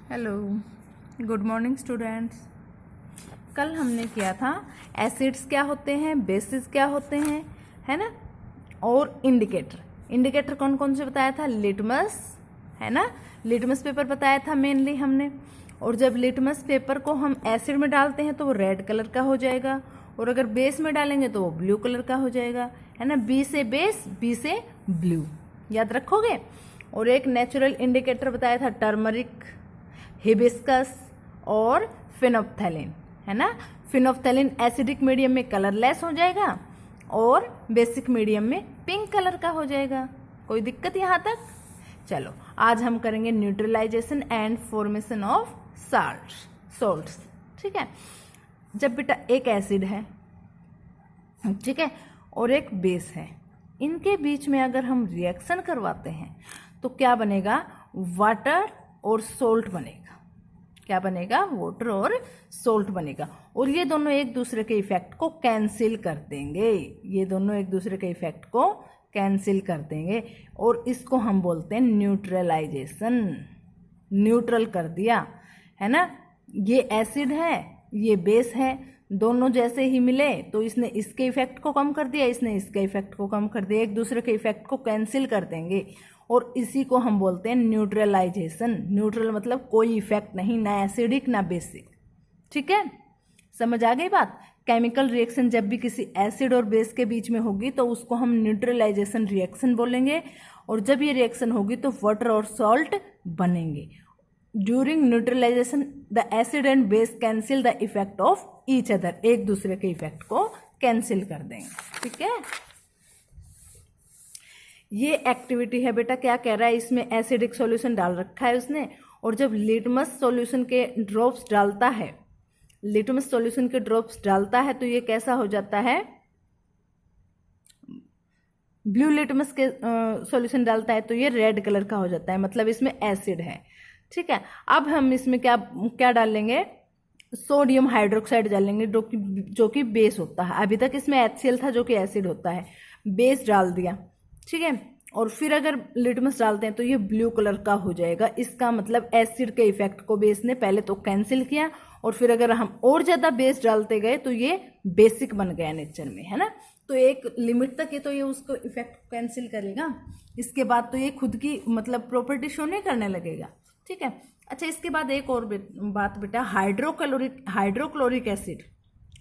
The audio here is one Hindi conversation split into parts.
Hello, good morning students. कल हमने किया था एसिड्स क्या होते हैं, बेसिस क्या होते हैं, है ना, और इंडिकेटर कौन कौन से बताया था। लिटमस, है ना, लिटमस पेपर बताया था मेनली हमने। और जब लिटमस पेपर को हम एसिड में डालते हैं तो वो रेड कलर का हो जाएगा, और अगर बेस में डालेंगे तो वो ब्लू कलर का हो जाएगा, है ना। बी से बेस, बी से ब्लू, याद रखोगे। और एक नेचुरल इंडिकेटर बताया था टर्मरिक, हिबिस्कस और फिनोप्थेलिन, है ना। फिनोप्थेलिन एसिडिक मीडियम में कलरलेस हो जाएगा और बेसिक मीडियम में पिंक कलर का हो जाएगा। कोई दिक्कत यहाँ तक? चलो, आज हम करेंगे neutralisation and formation of salts. ठीक है। जब बेटा एक एसिड है, ठीक है, और एक बेस है, इनके बीच में अगर हम रिएक्शन करवाते हैं तो क्या बनेगा? वाटर और सोल्ट बनेगा। क्या बनेगा? वाटर और सोल्ट बनेगा। और ये दोनों एक दूसरे के इफेक्ट को कैंसिल कर देंगे। ये दोनों एक दूसरे के इफेक्ट को कैंसिल कर देंगे और इसको हम बोलते हैं न्यूट्रलाइजेशन। न्यूट्रल कर दिया, है ना। ये एसिड है, ये बेस है, दोनों जैसे ही मिले तो इसने इसके इफेक्ट को कम कर दिया, इसने इसके इफेक्ट को कम कर दिया, एक दूसरे के इफेक्ट को कैंसिल कर देंगे और इसी को हम बोलते हैं न्यूट्रलाइजेशन। न्यूट्रल मतलब कोई इफेक्ट नहीं, ना एसिडिक ना बेसिक। ठीक है, समझ आ गई बात। केमिकल रिएक्शन जब भी किसी एसिड और बेस के बीच में होगी तो उसको हम न्यूट्रलाइजेशन रिएक्शन बोलेंगे, और जब ये रिएक्शन होगी तो वाटर और सॉल्ट बनेंगे। During neutralisation the acid and base cancel the effect of each other, एक दूसरे के इफेक्ट को कैंसिल कर देंगे। ठीक है, ये एक्टिविटी है बेटा। क्या कह रहा है? इसमें एसिडिक सॉल्यूशन डाल रखा है उसने, और जब लिटमस सॉल्यूशन के ड्रॉप्स डालता है, लिटमस सॉल्यूशन के ड्रॉप्स डालता है तो ये कैसा हो जाता है? ब्लू लिटमस के सॉल्यूशन डालता है तो ये रेड कलर का हो जाता है, मतलब इसमें एसिड है। ठीक है, अब हम इसमें क्या क्या डालेंगे? सोडियम हाइड्रोक्साइड डालेंगे, जो कि बेस होता है। अभी तक इसमें HCl था जो कि एसिड होता है, बेस डाल दिया। ठीक है, और फिर अगर लिटमस डालते हैं तो ये ब्लू कलर का हो जाएगा। इसका मतलब एसिड के इफेक्ट को बेस ने पहले तो कैंसिल किया, और फिर अगर हम और ज़्यादा बेस डालते गए तो ये बेसिक बन गया नेचर में, है ना। तो एक लिमिट तक ये उसको इफेक्ट कैंसिल करेगा, इसके बाद तो ये खुद की मतलब प्रॉपर्टी शो नहीं करने लगेगा। ठीक है। अच्छा, इसके बाद एक और बात बेटा, हाइड्रोक्लोरिक एसिड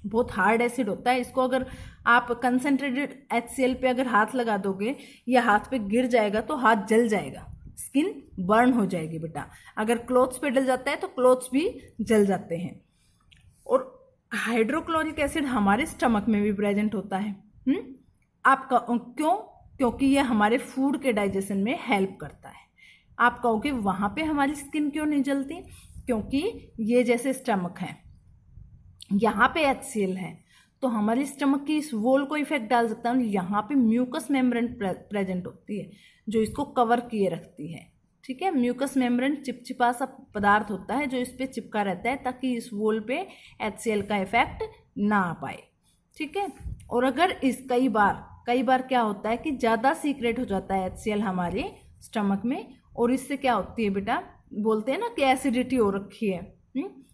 बहुत हार्ड एसिड होता है। इसको अगर आप कंसनट्रेटेड HCl पे अगर हाथ लगा दोगे या हाथ पे गिर जाएगा तो हाथ जल जाएगा, स्किन बर्न हो जाएगी बेटा। अगर क्लोथ्स पे डल जाता है तो क्लोथ्स भी जल जाते हैं। और हाइड्रोक्लोरिक एसिड हमारे स्टमक में भी प्रेजेंट होता है। आपका क्यों? क्योंकि ये हमारे फूड के डाइजेशन में हेल्प करता है। आप कहोगे वहां पे हमारी स्किन क्यों नहीं जलती? क्योंकि ये जैसे स्टमक है, यहाँ पे HCl है तो हमारी स्टमक की इस वॉल को इफेक्ट डाल सकता है। यहाँ पे म्यूकस मेम्ब्रेन प्रेजेंट होती है जो इसको कवर किए रखती है। ठीक है, म्यूकस मेम्ब्रेन चिपचिपा सा पदार्थ होता है जो इस पे चिपका रहता है ताकि इस वॉल पे HCl का इफेक्ट ना आ पाए। ठीक है, और अगर इस कई बार क्या होता है कि ज़्यादा सीक्रेट हो जाता है HCl हमारे स्टमक में, और इससे क्या होती है बेटा, बोलते हैं ना कि एसिडिटी हो रखी है।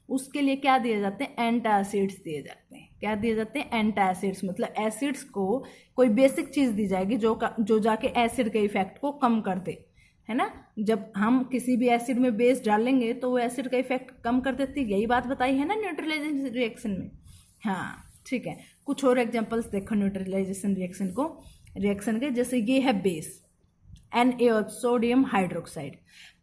उसके लिए क्या दिए जाते हैं? एंटासिड्स दिए जाते हैं। क्या दिए जाते हैं? एंटासिड्स। मतलब एसिड्स को कोई बेसिक चीज़ दी जाएगी जो जाके एसिड के इफेक्ट को कम कर दे, है ना। जब हम किसी भी एसिड में बेस डालेंगे तो वो एसिड का इफेक्ट कम कर देती है। यही बात बताई है ना न्यूट्रलाइजेशन रिएक्शन में। हाँ, ठीक है, कुछ और एग्जाम्पल्स देखो न्यूट्रलाइजेशन रिएक्शन के। जैसे ये है base, NaOH, sodium hydroxide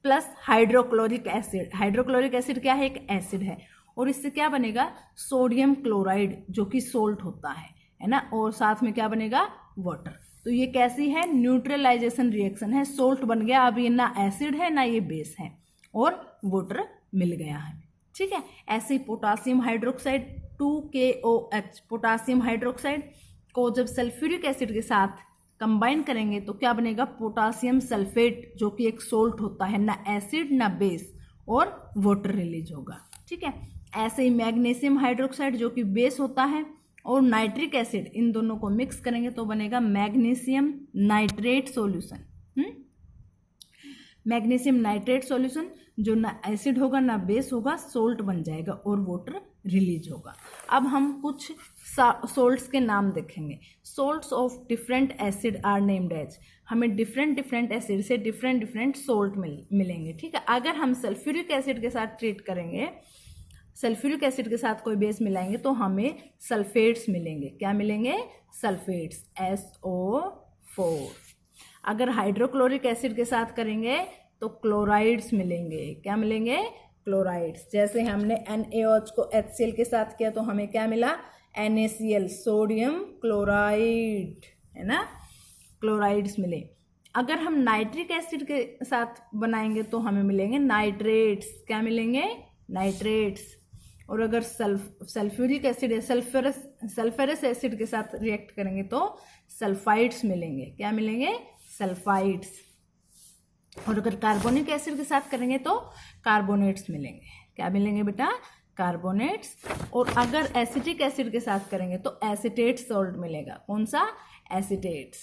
plus hydrochloric acid. Hydrochloric acid क्या है? एक एसिड है, और इससे क्या बनेगा? सोडियम क्लोराइड, जो कि सोल्ट होता है ना। और साथ में क्या बनेगा? वाटर। तो ये कैसी है? न्यूट्रलाइजेशन रिएक्शन है। सोल्ट बन गया, अब ये ना एसिड है ना ये बेस है, और वाटर मिल गया है। ठीक है, ऐसे ही potassium hydroxide 2KOH, potassium hydroxide को जब सल्फ्यूरिक एसिड के साथ कंबाइन करेंगे तो क्या बनेगा? पोटासियम सल्फेट, जो कि एक सोल्ट होता है, ना एसिड ना बेस, और वाटर रिलीज होगा। ठीक है, ऐसे ही मैग्नीशियम हाइड्रोक्साइड जो कि बेस होता है, और नाइट्रिक एसिड, इन दोनों को मिक्स करेंगे तो बनेगा magnesium nitrate solution. Magnesium nitrate solution, जो ना एसिड होगा ना बेस होगा, सोल्ट बन जाएगा और वाटर रिलीज होगा। अब हम कुछ सोल्ट्स के नाम देखेंगे। Salts of different acid are named as, हमें डिफरेंट डिफरेंट एसिड से डिफरेंट डिफरेंट सोल्ट मिलेंगे, ठीक है। अगर हम सल्फ्यूरिक एसिड के साथ ट्रीट करेंगे, सल्फ्यूरिक एसिड के साथ कोई बेस मिलाएंगे तो हमें सल्फेट्स मिलेंगे। क्या मिलेंगे? Sulphates, SO4। अगर हाइड्रोक्लोरिक एसिड के साथ करेंगे तो क्लोराइड्स मिलेंगे। क्या मिलेंगे? क्लोराइड्स। जैसे हमने NaOH को HCl के साथ किया तो हमें क्या मिला? NaCl, सोडियम क्लोराइड, है ना, क्लोराइड्स मिले। अगर हम नाइट्रिक एसिड के साथ बनाएंगे तो हमें मिलेंगे नाइट्रेट्स। क्या मिलेंगे? नाइट्रेट्स। और अगर सल्फ्यूरिक एसिड या सल्फरस एसिड के साथ रिएक्ट करेंगे तो सल्फाइड्स मिलेंगे। क्या मिलेंगे? सल्फाइड्स। और अगर कार्बोनिक एसिड के साथ करेंगे तो कार्बोनेट्स मिलेंगे। क्या मिलेंगे बेटा? कार्बोनेट्स। और अगर एसिटिक एसिड के साथ करेंगे तो एसिटेट सॉल्ट मिलेगा। कौन सा? Acetates.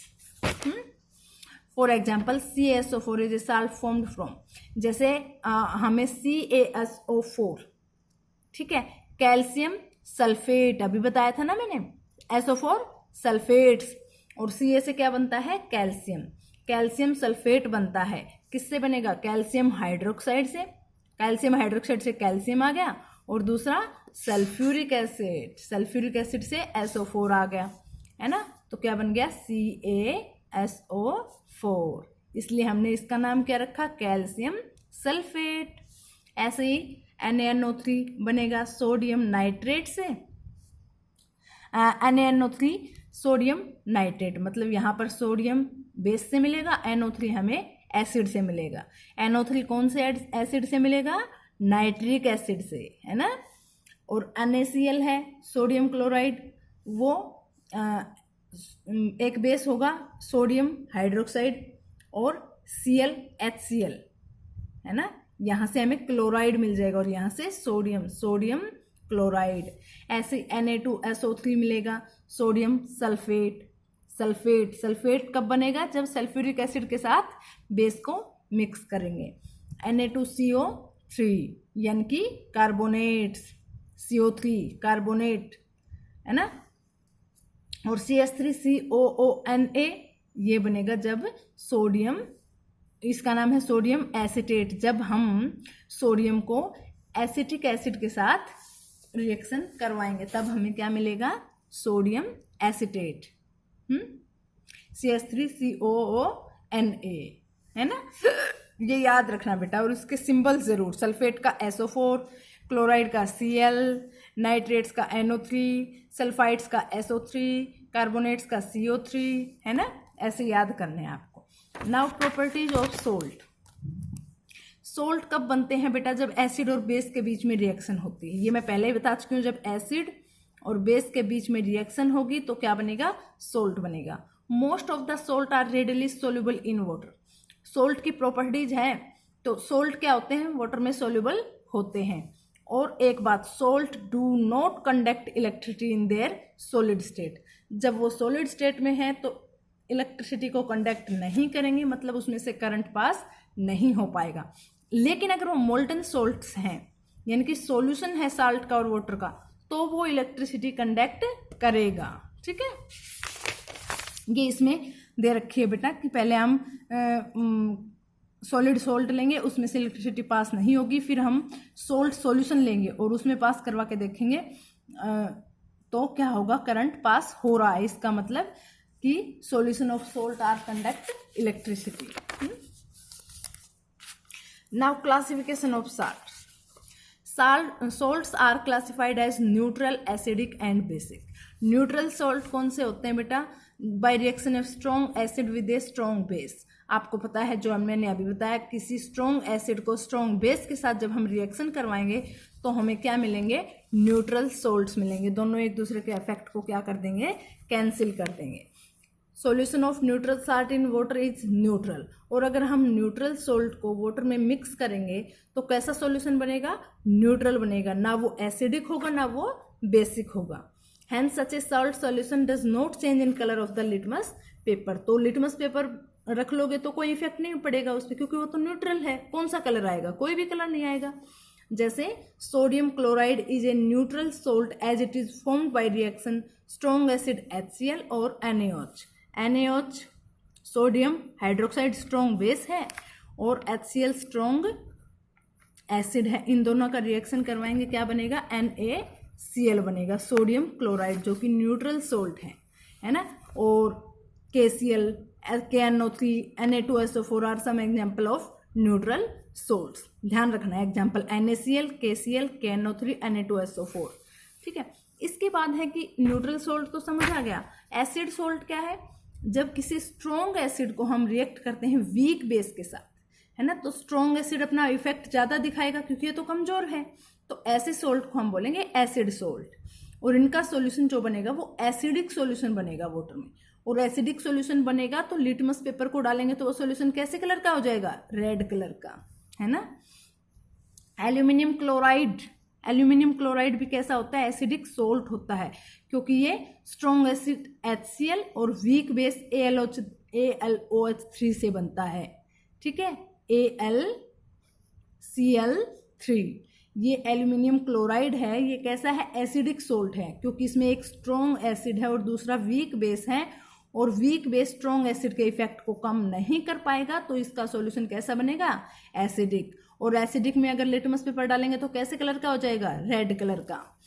For example CaSO4 is a salt formed from, जैसे हमें CaSO4, ठीक है, कैल्शियम सल्फेट, अभी बताया था ना मैंने, SO4 सल्फेट्स, और Ca से क्या बनता है? कैल्शियम, कैल्शियम सल्फेट बनता है। किससे बनेगा? कैल्शियम हाइड्रोक्साइड से। कैल्शियम हाइड्रोक्साइड से कैल्शियम आ गया, और दूसरा सल्फ्यूरिक एसिड, सल्फ्यूरिक एसिड से SO4 आ गया, है ना, तो क्या बन गया? CaSO4। इसलिए हमने इसका नाम क्या रखा? Calcium sulphate. ऐसे ही NaNO3 बनेगा सोडियम नाइट्रेट से। NaNO3 सोडियम नाइट्रेट, मतलब यहाँ पर सोडियम बेस से मिलेगा, NO3 हमें एसिड से मिलेगा। NO3 कौन से एसिड से मिलेगा? नाइट्रिक एसिड से, है ना। और NaCl है सोडियम क्लोराइड, वो एक बेस होगा सोडियम हाइड्रोक्साइड, और Cl HCl, है ना, यहाँ से हमें क्लोराइड मिल जाएगा और यहाँ से सोडियम, सोडियम क्लोराइड। ऐसे Na2SO3 मिलेगा, सोडियम सल्फेट। सल्फेट, सल्फेट कब बनेगा? जब सल्फ्यूरिक एसिड के साथ बेस को मिक्स करेंगे। Na2CO3 यानी कि कार्बोनेट्स, CO3 कार्बोनेट, है ना। और CH3COONA ये बनेगा जब सोडियम, इसका नाम है सोडियम एसिटेट, जब हम सोडियम को एसिटिक एसिड के साथ रिएक्शन करवाएंगे तब हमें क्या मिलेगा? Sodium acetate. CH3COONA, है ना, ये याद रखना बेटा। और उसके सिंबल जरूर, सल्फेट का SO4, क्लोराइड का Cl, नाइट्रेट्स का NO3, सल्फाइड्स का SO3, कार्बोनेट्स का CO3, है ना, ऐसे याद करने हैं आपको। Now properties of salt. Salt कब बनते हैं बेटा? जब एसिड और बेस के बीच में रिएक्शन होती है। ये मैं पहले ही बता चुकी हूँ, जब एसिड और बेस के बीच में रिएक्शन होगी तो क्या बनेगा? सोल्ट बनेगा। Most of the salt are readily soluble in water. Salt की प्रॉपर्टीज है तो सोल्ट क्या होते हैं? वाटर में सोल्यूबल होते हैं। और एक बात, salt do not conduct electricity in their solid state. जब वो सॉलिड स्टेट में है तो इलेक्ट्रिसिटी को कंडक्ट नहीं करेंगे, मतलब उसमें से करंट पास नहीं हो पाएगा। लेकिन अगर वो मोल्टन सोल्ट्स हैं, यानी कि सॉल्यूशन है साल्ट का और वाटर का, तो वो इलेक्ट्रिसिटी कंडक्ट करेगा। ठीक है, ये इसमें दे रखी है बेटा कि पहले हम सॉलिड सोल्ट लेंगे, उसमें से इलेक्ट्रिसिटी पास नहीं होगी, फिर हम सोल्ट सॉल्यूशन लेंगे और उसमें पास करवा के देखेंगे तो क्या होगा? करंट पास हो रहा है। इसका मतलब कि solution of salt are conduct electricity. Now classification of salt. Salts are classified as neutral, acidic and basic. Neutral salt कौन से होते हैं बेटा? By reaction of strong acid with a strong base. आपको पता है, जो मैंने अभी बताया, किसी स्ट्रॉन्ग एसिड को स्ट्रॉन्ग बेस के साथ जब हम रिएक्शन करवाएंगे तो हमें क्या मिलेंगे? न्यूट्रल सॉल्ट्स मिलेंगे। दोनों एक दूसरे के इफेक्ट को क्या कर देंगे? कैंसिल कर देंगे। Solution of neutral salt in water is neutral. और अगर हम न्यूट्रल सॉल्ट को वाटर में मिक्स करेंगे तो कैसा सॉल्यूशन बनेगा? न्यूट्रल बनेगा, ना वो एसिडिक होगा ना वो बेसिक होगा। Hence such a salt solution does not change in color of the litmus paper. तो लिटमस पेपर रख लोगे तो कोई इफेक्ट नहीं पड़ेगा उस पर, क्योंकि वो तो न्यूट्रल है। कौन सा कलर आएगा? कोई भी कलर नहीं आएगा। जैसे sodium chloride is a neutral salt as it is formed by reaction strong acid HCl और NaOH। NaOH sodium hydroxide strong base है और HCl स्ट्रॉन्ग एसिड है। इन दोनों का रिएक्शन करवाएंगे, क्या बनेगा? NaCl बनेगा, सोडियम क्लोराइड, जो कि न्यूट्रल सोल्ट है ना। और KCl, KNO3, Na2SO4 are some example of neutral salts. ध्यान रखना है, example NaCl, KCl, KNO3, Na2SO4। ठीक है। इसके बाद है कि न्यूट्रल सोल्ट तो समझ आ गया। एसिड सोल्ट क्या है? जब किसी स्ट्रॉन्ग एसिड को हम रिएक्ट करते हैं वीक बेस के साथ, है ना, तो स्ट्रॉन्ग एसिड अपना इफेक्ट ज्यादा दिखाएगा क्योंकि ये तो कमजोर है। तो ऐसे सोल्ट को हम बोलेंगे एसिड सोल्ट, और इनका सॉल्यूशन जो बनेगा वो एसिडिक सॉल्यूशन बनेगा वाटर में। और एसिडिक सॉल्यूशन बनेगा तो लिटमस पेपर को डालेंगे तो वो सॉल्यूशन कैसे कलर का हो जाएगा? रेड कलर का, है ना। एल्यूमिनियम क्लोराइड भी कैसा होता है? एसिडिक सोल्ट होता है, क्योंकि ये स्ट्रॉन्ग एसिड HCl और वीक बेस AlOH3 से बनता है। ठीक है, AlCl3। ये एल्यूमिनियम क्लोराइड है, ये कैसा है? एसिडिक सोल्ट है, क्योंकि इसमें एक स्ट्रॉन्ग एसिड है और दूसरा वीक बेस है, और वीक बेस स्ट्रॉन्ग एसिड के इफेक्ट को कम नहीं कर पाएगा, तो इसका सॉल्यूशन कैसा बनेगा? एसिडिक। और एसिडिक में अगर लिटमस पेपर डालेंगे तो कैसे कलर का हो जाएगा? रेड कलर का।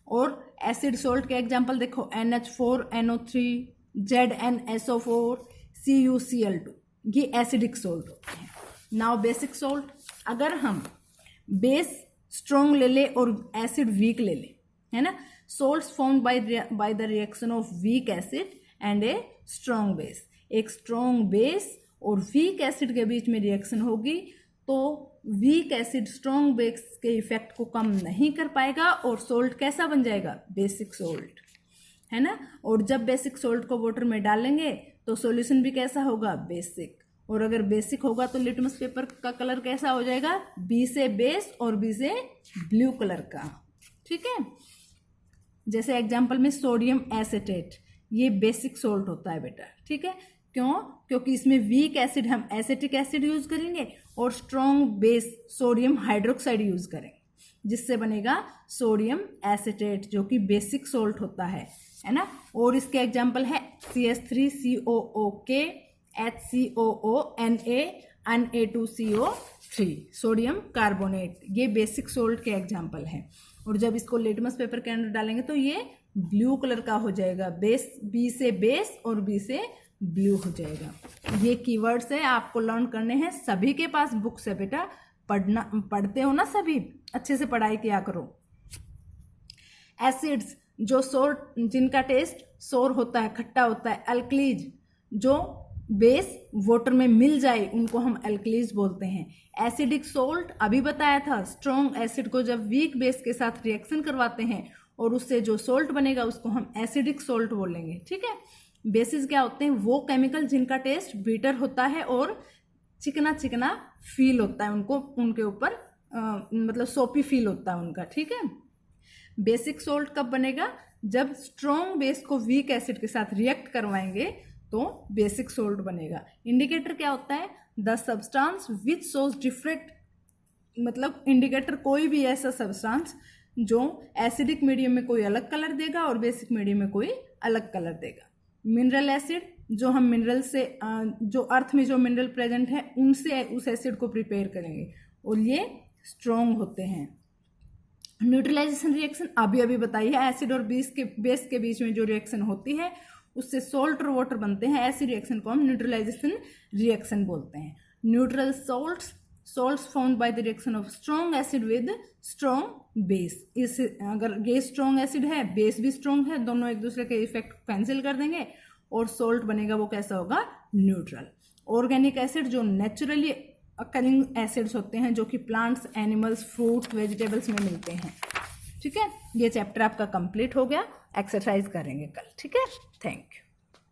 और एसिड सोल्ट के एग्जांपल देखो, NH4NO3, ZnSO4, CuCl2, ये एसिडिक सोल्ट होते हैं। नाउ बेसिक सोल्ट, अगर हम बेस स्ट्रॉन्ग ले ले और एसिड वीक ले ले, है ना, salts formed by the reaction of weak acid and A strong base. एक स्ट्रॉन्ग बेस और वीक एसिड के बीच में रिएक्शन होगी तो वीक एसिड स्ट्रॉन्ग बेस के इफेक्ट को कम नहीं कर पाएगा और सोल्ट कैसा बन जाएगा? बेसिक सोल्ट, है ना। और जब बेसिक सोल्ट को वाटर में डालेंगे तो सॉल्यूशन भी कैसा होगा? बेसिक। और अगर बेसिक होगा तो लिटमस पेपर का कलर कैसा हो जाएगा? बी से बेस और बी से ब्लू कलर का। ठीक है। जैसे एग्जांपल में सोडियम एसेटेट, ये बेसिक सोल्ट होता है बेटा। ठीक है, क्यों? क्योंकि इसमें वीक एसिड हम एसिटिक एसिड यूज करेंगे और strong base sodium hydroxide use करेंगे, जिससे बनेगा सोडियम एसेटेट, जो कि बेसिक सोल्ट होता है ना। और इसके एग्जांपल है CH3COOK, HCOO, Na, Na2CO3, sodium carbonate, ये बेसिक सोल्ट के एग्जांपल हैं। और जब इसको लिटमस पेपर के अंदर डालेंगे तो ये ब्लू कलर का हो जाएगा, बेस, बी से बेस और बी से ब्लू हो जाएगा। ये कीवर्ड्स है, आपको लर्न करने हैं। सभी के पास बुक्स है बेटा, पढ़ते हो ना सभी, अच्छे से पढ़ाई किया करो। एसिड्स जो सोर, जिनका टेस्ट सोर होता है, खट्टा होता है। अल्कलीज जो बेस वाटर में मिल जाए उनको हम अल्कलीज बोलते हैं। एसिडिक सोल्ट अभी बताया था, स्ट्रॉन्ग एसिड को जब वीक बेस के साथ रिएक्शन करवाते हैं और उससे जो सोल्ट बनेगा उसको हम एसिडिक सोल्ट बोलेंगे। ठीक है। बेसिस क्या होते हैं? वो केमिकल जिनका टेस्ट बीटर होता है और चिकना चिकना फील होता है, उनको उनके ऊपर मतलब सोपी फील होता है उनका। ठीक है। बेसिक सोल्ट कब बनेगा? जब स्ट्रॉन्ग बेस को वीक एसिड के साथ रिएक्ट करवाएंगे तो बेसिक सोल्ट बनेगा। इंडिकेटर क्या होता है? The substance which shows different, मतलब इंडिकेटर कोई भी ऐसा सब्सटेंस जो एसिडिक मीडियम में कोई अलग कलर देगा और बेसिक मीडियम में कोई अलग कलर देगा। मिनरल एसिड, जो हम मिनरल से जो अर्थ में जो मिनरल प्रेजेंट है उनसे उस एसिड को प्रिपेयर करेंगे और ये स्ट्रॉन्ग होते हैं। न्यूट्रलाइजेशन रिएक्शन अभी अभी बताई है, एसिड और बेस के बीच में जो रिएक्शन होती है उससे सोल्ट और वाटर बनते हैं, ऐसी रिएक्शन को हम न्यूट्रलाइजेशन रिएक्शन बोलते हैं। Neutral salts formed by the reaction of strong acid with strong base. इस अगर ये स्ट्रॉन्ग एसिड है, बेस भी स्ट्रॉन्ग है, दोनों एक दूसरे के इफेक्ट कैंसिल कर देंगे और सोल्ट बनेगा, वो कैसा होगा? न्यूट्रल। ऑर्गेनिक एसिड जो नेचुरली अकरिंग एसिड्स होते हैं, जो कि प्लांट्स, एनिमल्स, फ्रूट, वेजिटेबल्स में मिलते हैं। ठीक है, ये चैप्टर आपका कंप्लीट हो गया। एक्सरसाइज करेंगे कल। ठीक है, थैंक यू।